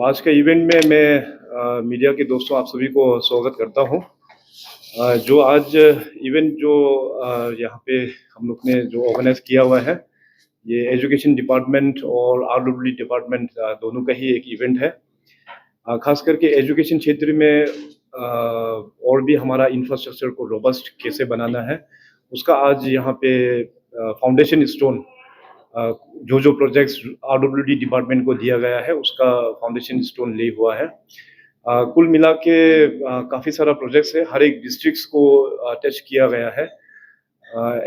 आज का इवेंट में मैं मीडिया के दोस्तों आप सभी को स्वागत करता हूं। जो आज इवेंट जो यहाँ पे हम लोग ने जो ऑर्गेनाइज किया हुआ है, ये एजुकेशन डिपार्टमेंट और आरडब्ल्यूडी डिपार्टमेंट दोनों का ही एक इवेंट है। खास करके एजुकेशन क्षेत्र में और भी हमारा इंफ्रास्ट्रक्चर को रोबस्ट कैसे बनाना है, उसका आज यहाँ पे फाउंडेशन स्टोन जो प्रोजेक्ट्स आरडब्ल्यूडी डिपार्टमेंट को दिया गया है उसका फाउंडेशन स्टोन ले हुआ है। कुल मिला के काफ़ी सारा प्रोजेक्ट्स है, हर एक डिस्ट्रिक्ट्स को टच किया गया है।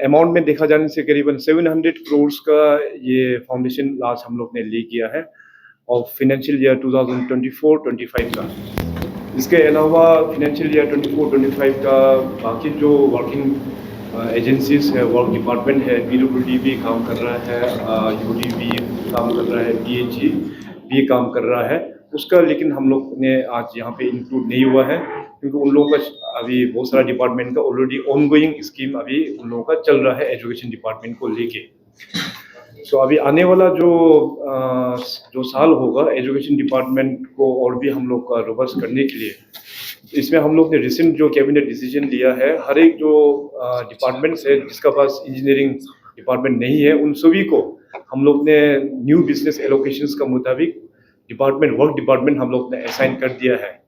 अमाउंट में देखा जाने से करीबन 700 करोड़ का ये फाउंडेशन आज हम लोग ने ले किया है और फाइनेंशियल ईयर 2024-25 का। इसके अलावा फाइनेंशियल ईयर 24-25 का बाकी जो वर्किंग एजेंसीज है, वर्क डिपार्टमेंट है, पीडब्ल्यूडी भी काम कर रहा है, यूडी भी काम कर रहा है, पीएचई भी काम कर रहा है उसका, लेकिन हम लोग ने आज यहाँ पे इंक्लूड नहीं हुआ है क्योंकि उन लोगों का अभी बहुत सारा डिपार्टमेंट का ऑलरेडी ऑनगोइंग स्कीम अभी उन लोगों का चल रहा है एजुकेशन डिपार्टमेंट को लेके। सो अभी आने वाला जो साल होगा एजुकेशन डिपार्टमेंट को और भी हम लोग का रोबस्ट करने के लिए, इसमें हम लोग ने रिसेंट जो कैबिनेट डिसीजन लिया है, हर एक जो डिपार्टमेंट्स है जिसका पास इंजीनियरिंग डिपार्टमेंट नहीं है उन सभी को हम लोग ने न्यू बिजनेस एलोकेशंस का मुताबिक वर्क डिपार्टमेंट हम लोग ने असाइन कर दिया है।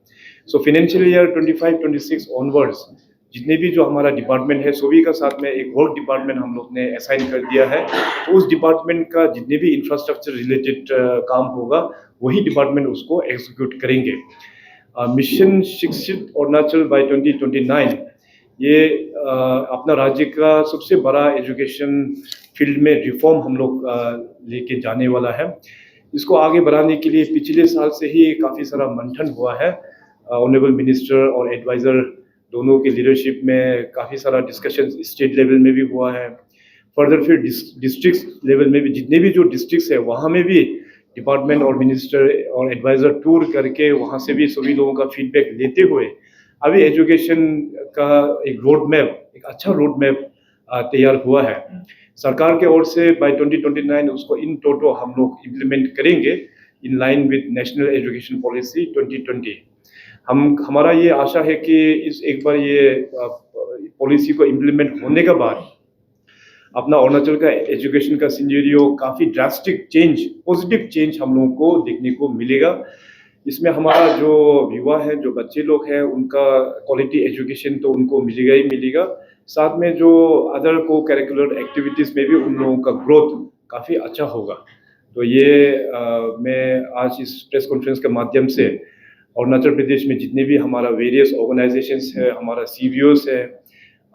सो फाइनेंशियल ईयर 25-26 ऑनवर्ड्स जितने भी जो हमारा डिपार्टमेंट है सभी का साथ में एक वर्क डिपार्टमेंट हम लोग ने असाइन कर दिया है। तो उस डिपार्टमेंट का जितने भी इंफ्रास्ट्रक्चर रिलेटेड काम होगा वही डिपार्टमेंट उसको एग्जीक्यूट करेंगे। मिशन शिक्षित अरुणाचल बाय 2029 ये अपना राज्य का सबसे बड़ा एजुकेशन फील्ड में रिफॉर्म हम लोग लेके जाने वाला है। इसको आगे बढ़ाने के लिए पिछले साल से ही काफ़ी सारा मंथन हुआ है। ऑनरेबल मिनिस्टर और एडवाइज़र दोनों के लीडरशिप में काफ़ी सारा डिस्कशन स्टेट लेवल में भी हुआ है। फर्दर फिर डिस्ट्रिक्ट लेवल में भी जितने भी जो डिस्ट्रिक्ट्स है वहाँ में भी डिपार्टमेंट और मिनिस्टर और एडवाइज़र टूर करके वहाँ से भी सभी लोगों का फीडबैक लेते हुए अभी एजुकेशन का एक अच्छा रोड मैप तैयार हुआ है। सरकार के ओर से बाय 2029 उसको इन टोटो हम लोग इम्प्लीमेंट करेंगे in line with national education policy 2020। हमारा ये आशा है कि एक बार ये पॉलिसी को इम्प्लीमेंट होने के बाद अपना अरुणाचल का एजुकेशन का सिनेरियो काफ़ी ड्रास्टिक चेंज, पॉजिटिव चेंज हम लोगों को देखने को मिलेगा। इसमें हमारा जो युवा है, जो बच्चे लोग हैं, उनका क्वालिटी एजुकेशन तो उनको मिलेगा ही मिलेगा, साथ में जो अदर को करिकुलर एक्टिविटीज़ में भी उन लोगों का ग्रोथ काफ़ी अच्छा होगा। तो ये मैं आज इस प्रेस कॉन्फ्रेंस के माध्यम से अरुणाचल प्रदेश में जितने भी हमारा वेरियस ऑर्गेनाइजेशंस है, हमारा CBOs है,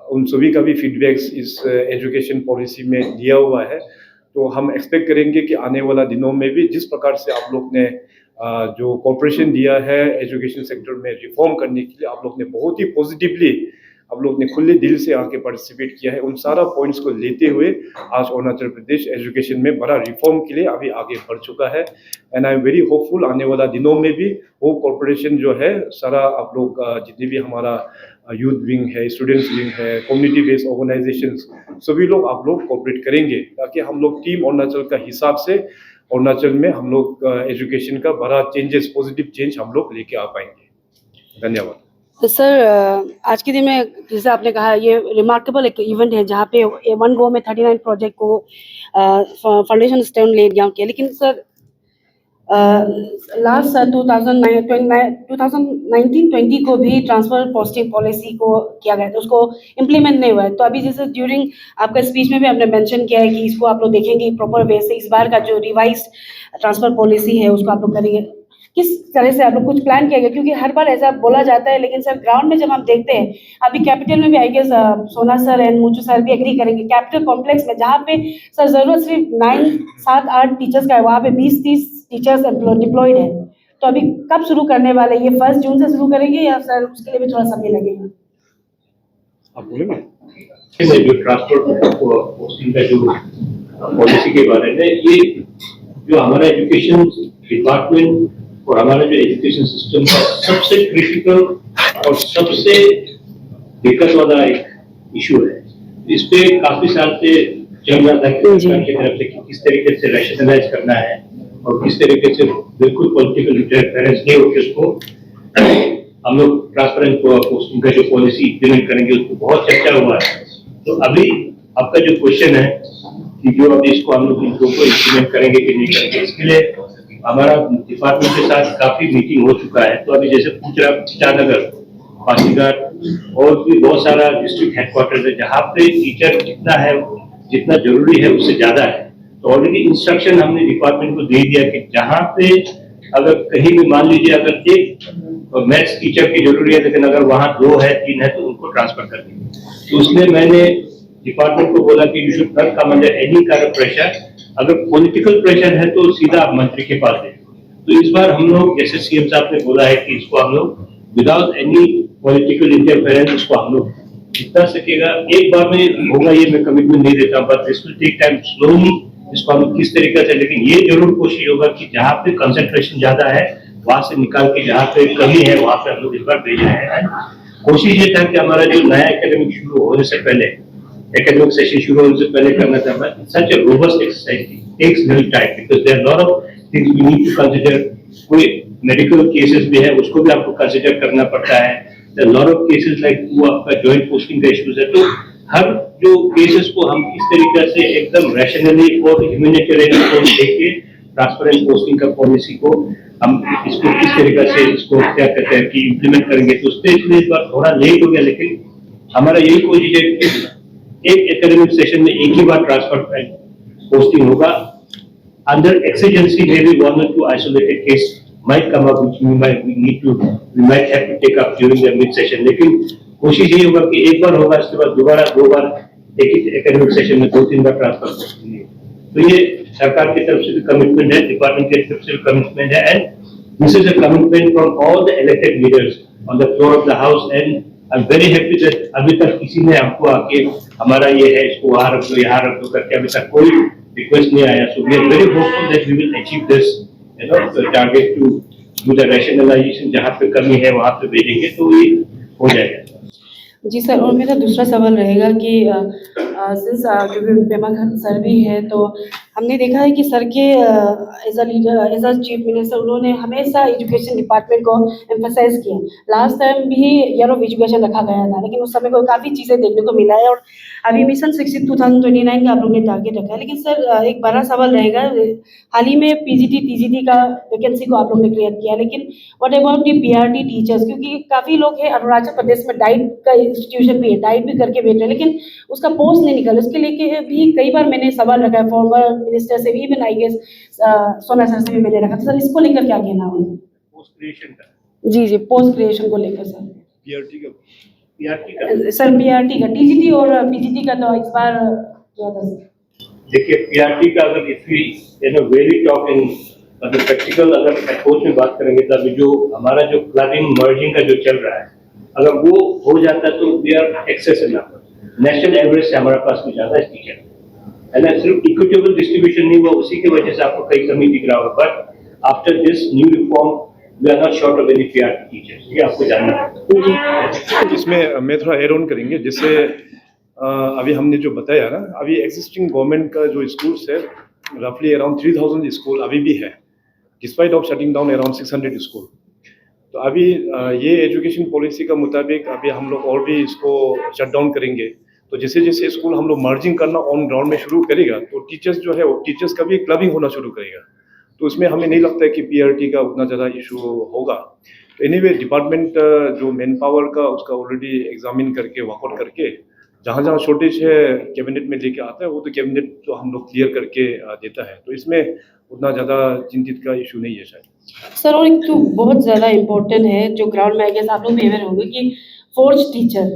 उन सभी का भी फीडबैक्स इस एजुकेशन पॉलिसी में दिया हुआ है। तो हम एक्सपेक्ट करेंगे कि आने वाला दिनों में भी जिस प्रकार से आप लोग ने जो कॉर्पोरेशन दिया है एजुकेशन सेक्टर में रिफॉर्म करने के लिए, आप लोग ने बहुत ही पॉजिटिवली आप लोग ने खुले दिल से आके पार्टिसिपेट किया है। उन सारा पॉइंट्स को लेते हुए आज अरुणाचल प्रदेश एजुकेशन में बड़ा रिफॉर्म के लिए अभी आगे बढ़ चुका है। And I am very hopeful आने वाला दिनों में भी वो कॉर्पोरेशन जो है सारा आप लोग जितने भी हमारा यूथ विंग है, स्टूडेंट्स विंग है, कम्युनिटी बेस्ड ऑर्गेनाइजेशंस, सभी लोग आप लोग कोऑपरेट करेंगे ताकि हम लोग टीम अरुणाचल का हिसाब से अरुणाचल में हम लोग एजुकेशन का बड़ा चेंजेस, पॉजिटिव चेंज हम लोग लेके आ पाएंगे। धन्यवाद। तो सर, आज के दिन में जैसे आपने कहा ये रिमार्केबल एक इवेंट है जहाँ पे वन गो में 39 प्रोजेक्ट को फाउंडेशन स्टोन ले दिया किया। लेकिन सर लास्ट 2019-20 को भी ट्रांसफर पोस्टिंग पॉलिसी को किया गया था, उसको इम्प्लीमेंट नहीं हुआ है। तो अभी जैसे ड्यूरिंग आपका स्पीच में भी आपने मेंशन किया है कि इसको आप लोग देखेंगे प्रॉपर वे से, इस बार का जो रिवाइज ट्रांसफर पॉलिसी है उसको आप लोग करेंगे। किस तरह से आप लोग कुछ प्लान किया गया? क्योंकि हर बार ऐसा बोला जाता है लेकिन सर ग्राउंड में जब हम देखते हैं, अभी कैपिटल में भी आई गेस सोना सर एंड मुचू सर भी एग्री करेंगे, कैपिटल कॉम्प्लेक्स में जहाँ पे सर जरूरत सिर्फ 9-7-8 टीचर्स का है, वहाँ पे 20-30 टीचर्स डिप्लॉयड है। तो अभी कब शुरू करने वाले? ये 1 जून से शुरू करेंगे या सर उसके लिए भी थोड़ा समय लगेगा? आप बोले ना जो ट्रांसपोर्ट पोस्टिंग का जो पॉलिसी के बारे में, ये जो हमारा एजुकेशन डिपार्टमेंट और हमारा जो एजुकेशन सिस्टम का सबसे क्रिटिकल और सबसे दिक्कत वाला एक इशू है। इस पे काफी साल से चल रहा था कि सरकार की तरफ से किस तरीके से रैशनलाइज करना है और किस तरीके से बिल्कुल पॉलिटिकल इंटरफेरेंस नहीं होकर उसको हम लोग ट्रांसपेरेंट पोस्टिंग का जो पॉलिसी इम्प्लीमेंट करेंगे उसको बहुत चर्चा हुआ है। तो अभी आपका जो क्वेश्चन है कि जो अभी इसको हम लोग इनको इम्प्लीमेंट करेंगे कि नहीं करेंगे, इसके लिए हमारा डिपार्टमेंट के साथ काफी मीटिंग हो चुका है। तो अभी जैसे पूछ रहा ईटानगर, पासीघाट और भी बहुत सारा डिस्ट्रिक्ट हेडक्वार्टर है जहाँ पे टीचर जितना है जितना जरूरी है उससे ज्यादा है। तो ऑलरेडी इंस्ट्रक्शन हमने डिपार्टमेंट को दे दिया कि जहाँ पे अगर कहीं भी मान लीजिए अगर एक मैथ्स टीचर की जरूरी है लेकिन अगर वहाँ 2 है 3 है तो उनको ट्रांसफर कर देंगे। तो उसमें मैंने डिपार्टमेंट को बोला कि you should not come under any kind of pressure. अगर पॉलिटिकल प्रेशर है तो सीधा आप मंत्री के पास दें। तो इस बार हम लोग जैसे सीएम साहब ने बोला है कि इसको हम लोग विदाउट एनी पॉलिटिकल इंटरफेरेंस इसको हम लोग जितना सकेगा एक बार में होगा, ये मैं कमिटमेंट नहीं देता, but this will take time slowly. इसको हम लोग किस तरीके से, लेकिन ये जरूर कोशिश होगा कि जहाँ पे कंसंट्रेशन ज्यादा है वहां से निकाल के जहाँ पे कमी है वहां पे हम लोग इस बार भेज रहे हैं। कोशिश ये था कि हमारा जो नया एकेडमिक शुरू होने से पहले, एकेडमिक सेशन शुरू होने से पहले करना था, such a robust exercise takes little time because there are lot of things we need to consider. कोई मेडिकल केसेस भी है उसको भी आपको कंसीडर करना पड़ता है। There are lot of cases like वो आपका जॉइंट पोस्टिंग का इश्यूज है। तो हर जो केसेस को हम किस तरीके से एकदम रैशनली और ह्यूमैनिटेरियन अप्रोच लेके ट्रांसपेरेंट पोस्टिंग का पॉलिसी को हम इसको किस तरीके से इसको क्या कहते हैं कि इम्प्लीमेंट करेंगे। तो उससे इसलिए इस बार थोड़ा लेट हो गया, लेकिन हमारा यही कोशिश है कि एक एकेडमिक सेशन में एक ही बार ट्रांसफर पोस्टिंग होगा। अंडर एक्सीजेंसी में भी 1 or 2 isolated case might come up which we might have to take up during the mid session, लेकिन कोशिश ये होगा कि एक बार होगा इसके बाद दोबारा 2 बार एक ही एकेडमिक सेशन में 2-3 बार ट्रांसफर होंगे। तो ये सरकार की तरफ से भी कमिटमेंट है, डिपार्टमेंट की तरफ से भी कमिटमेंट है, and this is a commitment from all the elected leaders on the floor of the house. And I am very happy that अभी तक किसी ने हमको आके हमारा ये है इसको वहां रख दो यहाँ रख दो करके अभी तक कोई रिक्वेस्ट नहीं आया। So we are very hopeful that we will achieve this target to do the rationalisation. जहाँ पे कमी है वहां पे भेजेंगे तो ये हो जाएगा। जी सर, और मेरा दूसरा सवाल रहेगा कि सिंस क्योंकि पेमा खान सर भी है तो हमने देखा है कि सर के as a leader, as a chief minister उन्होंने हमेशा एजुकेशन डिपार्टमेंट को एम्फसाइज किया। लास्ट टाइम भी ईयर ऑफ एजुकेशन रखा गया था, लेकिन उस समय को काफ़ी चीज़ें देखने को मिला है और अभी मिशन 2029 का आप लोग ने टारगेट रखा है। लेकिन सर एक बड़ा सवाल रहेगा, हाल ही में पीजीटी टीजीटी का वैकेंसी को आप लोग ने क्रिएट किया, लेकिन what about the PRT teachers, क्योंकि काफ़ी लोग हैं अरुणाचल प्रदेश में डाइट का इंस्टीट्यूशन भी है, डाइट भी करके बैठ रहे हैं, लेकिन उसका पोस्ट नहीं निकल। उसके लेके भी कई बार मैंने सवाल रखा है फॉर्मर मिनिस्टर से भी, इवन आई गेस सोना सर से भी मैंने रखा था। सर इसको लेकर क्या कहना है? पोस्ट क्रिएशन का, जी जी, पोस्ट क्रिएशन को लेकर सर। पीआरटी का सर पीआरटी का, टीजीटी और पीजीटी का तो इस बार क्या था सर? देखिए पीआरटी का अगर if we very talk in practical अगर अप्रोच में बात करेंगे तो अभी जो हमारा जो क्लबिंग मर्जिंग का जो चल रहा है अगर वो हो जाता है तो we are excess number national average से हमारे पास भी ज्यादा टीचर है ना। सिर्फ इक्विटेबल डिस्ट्रीब्यूशन नहीं हुआ, उसी की वजह से आपको कई कमी दिख रहा होगा। But after this new reform we are not short of any PRT teachers, ये आपको जानना है। इसमें मैं थोड़ा एड ऑन करेंगे, जिससे अभी हमने जो बताया ना, अभी एग्जिस्टिंग गवर्नमेंट का जो स्कूल्स है रफली अराउंड 3000 स्कूल अभी भी है, despite of shutting down around 600 school. तो अभी ये एजुकेशन पॉलिसी का मुताबिक अभी हम लोग और भी इसको शट डाउन करेंगे। तो जैसे जैसे स्कूल हम लोग मर्जिंग करना ऑन ग्राउंड में शुरू करेगा तो टीचर्स जो है वो टीचर्स का भी क्लबिंग होना शुरू करेगा। तो उसमें हमें नहीं लगता है कि पीआरटी का उतना ज़्यादा इशू होगा। तो एनीवे डिपार्टमेंट जो मैन पावर का उसका ऑलरेडी एग्जामिन करके वर्कआउट करके जहाँ जहाँ शॉर्टेज है कैबिनेट में लेके आता है, वो तो कैबिनेट तो हम लोग क्लियर करके देता है। तो इसमें उतना ज़्यादा चिंतित का इशू नहीं है शायद। सर और एक तो बहुत ज़्यादा इम्पोर्टेंट है जो ग्राउंड में आई गेस आप लोग भी अवेयर होंगे कि फोर्स टीचर,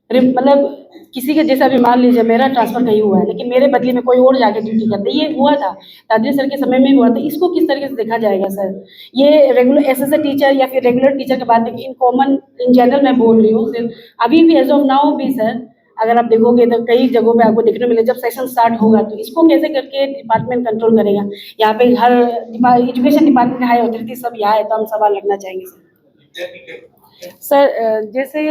मतलब किसी के जैसा भी मान लीजिए मेरा ट्रांसफर कहीं हुआ है लेकिन मेरे बदले में कोई और जाके ड्यूटी करता है, ये हुआ था दादरी सर के समय में भी हुआ था। इसको किस तरीके से देखा जाएगा सर? ये रेगुलर एसएसए टीचर या फिर रेगुलर टीचर के बाद इन कॉमन इन जनरल मैं बोल रही हूँ सिर्फ अभी भी एज ऑफ नाउ भी सर अगर आप देखोगे तो कई जगहों पे आपको देखने मिले जब सेशन स्टार्ट होगा तो इसको कैसे करके डिपार्टमेंट कंट्रोल करेगा? यहाँ पे हर एजुकेशन डिपार्टमेंट हाई अथॉरिटी सब यहाँ है, तो हम सवाल रखना चाहेंगे सर। जैसे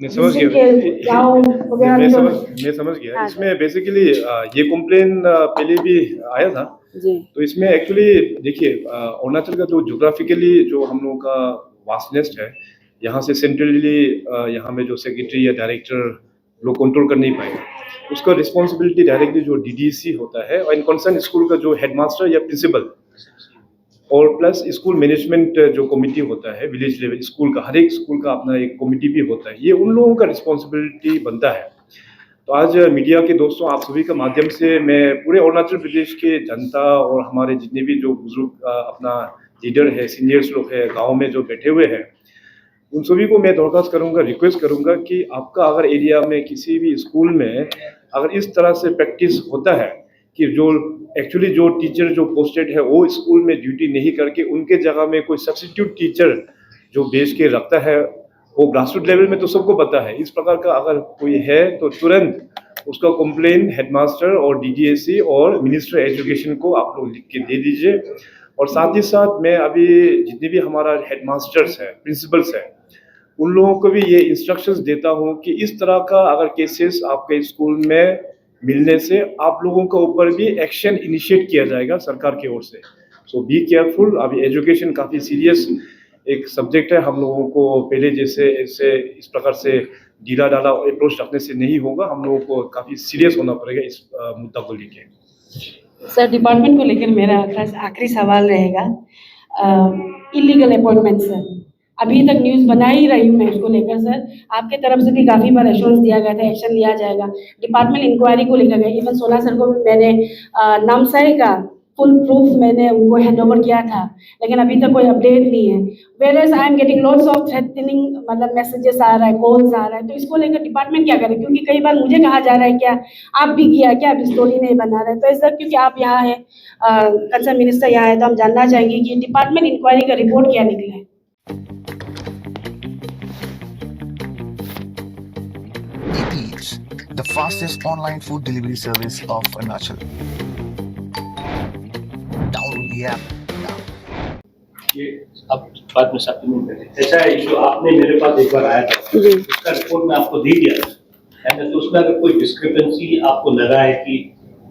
मैं समझ गया। मैं इसमें बेसिकली ये कंप्लेन पहले भी आया था जी तो इसमें एक्चुअली देखिए अरुणाचल का जो जोग्राफिकली जो हम लोगों का वास्टनेस है, यहाँ से सेंट्रली यहाँ में जो सेक्रेटरी या डायरेक्टर लोग कंट्रोल कर नहीं पाएगा। उसका रिस्पॉन्सिबिलिटी डायरेक्टली जो डीडीसी होता है और इन कंसर्न स्कूल का जो हेडमास्टर या प्रिंसिपल और प्लस स्कूल मैनेजमेंट जो कमिटी होता है विलेज लेवल स्कूल का, हर एक स्कूल का अपना एक कमिटी भी होता है, ये उन लोगों का रिस्पॉन्सिबिलिटी बनता है। तो आज मीडिया के दोस्तों आप सभी के माध्यम से मैं पूरे अरुणाचल प्रदेश के जनता और हमारे जितने भी जो बुजुर्ग अपना लीडर है, सीनियर्स लोग हैं, गांव में जो बैठे हुए हैं, उन सभी को मैं दरख्वास्त करूंगा, रिक्वेस्ट करूंगा कि आपका अगर एरिया में किसी भी स्कूल में अगर इस तरह से प्रैक्टिस होता है कि जो एक्चुअली जो टीचर जो पोस्टेड है वो स्कूल में ड्यूटी नहीं करके उनके जगह में कोई सब्स्टिट्यूट टीचर जो भेज के रखता है, वो ग्रासरूट लेवल में तो सबको पता है। इस प्रकार का अगर कोई है तो तुरंत उसका कंप्लेन हेडमास्टर और डीडीएससी और मिनिस्टर एजुकेशन को आप लोग लिख के दे दीजिए। और साथ ही साथ मैं अभी जितने भी हमारा हेडमास्टर्स है, प्रिंसिपल्स है, उन लोगों को भी ये इंस्ट्रक्शंस देता हूँ कि इस तरह का अगर केसेस आपके स्कूल में मिलने से आप लोगों के ऊपर भी एक्शन इनिशिएट किया जाएगा सरकार की ओर से। सो बी केयरफुल। अभी एजुकेशन काफ़ी सीरियस एक सब्जेक्ट है, हम लोगों को पहले जैसे ऐसे इस प्रकार से ढीला ढाला अप्रोच रखने से नहीं होगा, हम लोगों को काफ़ी सीरियस होना पड़ेगा इस मुद्दा को लेके। सर डिपार्टमेंट को लेकर मेरा आखिरी सवाल रहेगा, इलीगल अपॉइंटमेंट सर, अभी तक न्यूज़ बना ही रही हूँ मैं उसको लेकर सर, आपके तरफ से भी काफ़ी बार एश्योरेंस दिया गया था एक्शन लिया जाएगा, डिपार्टमेंट इंक्वायरी को लेकर गया, इवन सोना सर को भी मैंने नामसाई का फुल प्रूफ मैंने उनको हैंड ओवर किया था, लेकिन अभी तक कोई अपडेट नहीं है। Whereas I am getting lots of threatening मतलब मैसेजेस आ रहा है, कॉल्स आ रहा है, तो इसको लेकर डिपार्टमेंट क्या करे? क्योंकि कई बार मुझे कहा जा रहा है क्या आप भी किया क्या, आप स्टोरी नहीं बना रहे? तो ऐसा क्योंकि आप यहाँ हैं, कंसर्न मिनिस्टर यहाँ है, तो हम जानना चाहेंगे कि डिपार्टमेंट इंक्वायरी का रिपोर्ट क्या निकला है। Eats, the fastest online food delivery service of Arunachal. Download the app now. ये अब बाद में सप्लीमेंट करें। ऐसा है जो आपने मेरे पास एक बार आया था, उसका रिपोर्ट मैं आपको दे दिया था, तो उसमें अगर कोई डिस्क्रिपेंसी आपको लगा है कि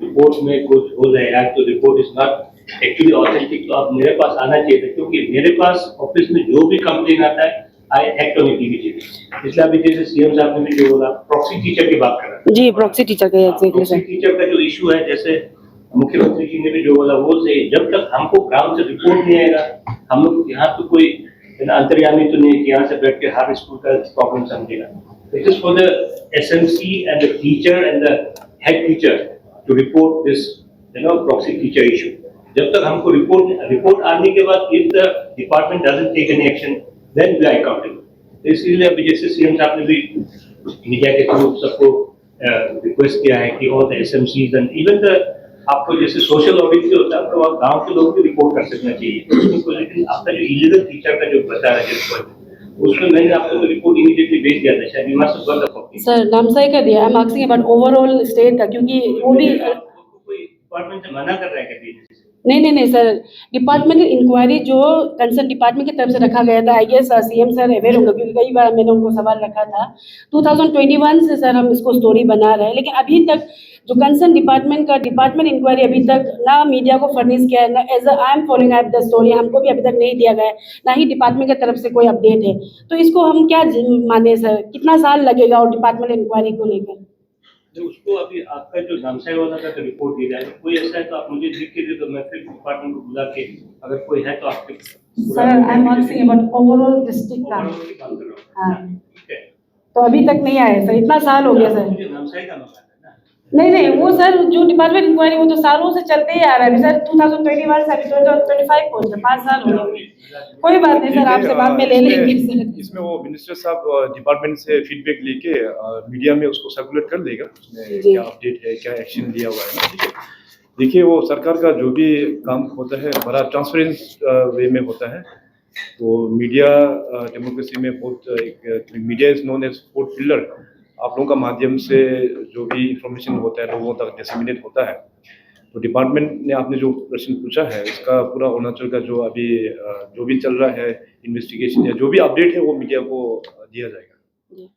रिपोर्ट में कुछ हो जाएगा तो report is not actually authentic, तो आप मेरे पास आना चाहिए था, क्योंकि मेरे पास ऑफिस में जो भी कंप्लेन आता है I act on it immediately. इसलिए अभी जैसे सीएम साहब ने भी जो बोला प्रॉक्सी टीचर की बात कर रहे हैं जी, प्रॉक्सी टीचर का एग्जैक्टली प्रॉक्सी सर। टीचर का जो इशू है, जैसे मुख्यमंत्री जी ने भी जो बोला वो सही, जब तक हमको ग्राउंड से रिपोर्ट नहीं आएगा, हम लोग यहाँ तो कोई अंतर्यामी तो नहीं कि यहाँ से बैठ के हर स्कूल का प्रॉब्लम समझेगा। It is for the SMC and the teacher and the head teacher to report this proxy teacher issue. जब तक हमको रिपोर्ट आने के बाद if the department doesn't take any action then we are accountable. इसलिए अभी जैसे सीएम साहब ने भी मीडिया के थ्रू सबको रिक्वेस्ट किया है कि all the SMCs and even the आपको जैसे सोशल ऑडिट जो होता है तो गांव के लोग भी रिपोर्ट कर सकना चाहिए। लेकिन आपका जो इलीगल टीचर का जो बता रहा है उसमें मैंने आपको रिपोर्ट इमीडिएटली भेज दिया था, शायद you must have got the copy. Sir Namsai का दिया, I am asking about overall state का, क्योंकि वो भी कोई डिपार्टमेंट से मना कर रहा है क्या देने से? नहीं सर, डिपार्टमेंटल इंक्वायरी जो कंसर्न डिपार्टमेंट की तरफ से रखा गया था, I guess CM sir aware होंगे क्योंकि कई बार मैंने उनको सवाल रखा था। 2021 से सर हम इसको स्टोरी बना रहे हैं, लेकिन अभी तक जो कंसर्न डिपार्टमेंट का डिपार्टमेंट इंक्वायरी अभी तक ना मीडिया को फर्निश किया है, ना as I am following up the story, हमको भी अभी तक नहीं दिया गया है, ना ही डिपार्टमेंट की तरफ से कोई अपडेट है। तो इसको हम क्या माने सर, कितना साल लगेगा और डिपार्टमेंट इंक्वायरी को लेकर? तो उसको अभी आपका जो नामसाई वाला का तो रिपोर्ट दे रहा है, कोई ऐसा है तो आप मुझे लिख के दे दो, मैं फिर डिपार्टमेंट को बुला के अगर कोई है तो आपके sir I am asking about overall district का। हाँ। ठीक है, तो अभी तक नहीं आया सर, इतना साल हो गया सर। मुझे नामसाई का मामला है ना। नहीं वो सर जो डिपार्टमेंट इंक्वायरी वो तो सालों से चलते ही आ रहा है, अभी सर 2021 से अभी 2025 पहुंच गए, 5 साल हो गए। कोई बात नहीं सर, आपसे बाद में ले लेंगे सर। इसमें वो मिनिस्टर साहब डिपार्टमेंट से फीडबैक लेके मीडिया में उसको सर्कुलेट कर देगा, उसमें जी। क्या अपडेट है, क्या एक्शन लिया हुआ है ना। ठीक है, देखिए वो सरकार का जो भी काम होता है बड़ा ट्रांसपेरेंट वे में होता है। तो मीडिया डेमोक्रेसी में बहुत एक media is known as fourth pillar. आप लोगों का माध्यम से जो भी इंफॉर्मेशन होता है लोगों तक डिसेमिनेट होता है। तो डिपार्टमेंट ने आपने जो प्रश्न पूछा है इसका पूरा अरुणाचल का जो अभी जो भी चल रहा है इन्वेस्टिगेशन या जो भी अपडेट है वो मीडिया को दिया जाएगा।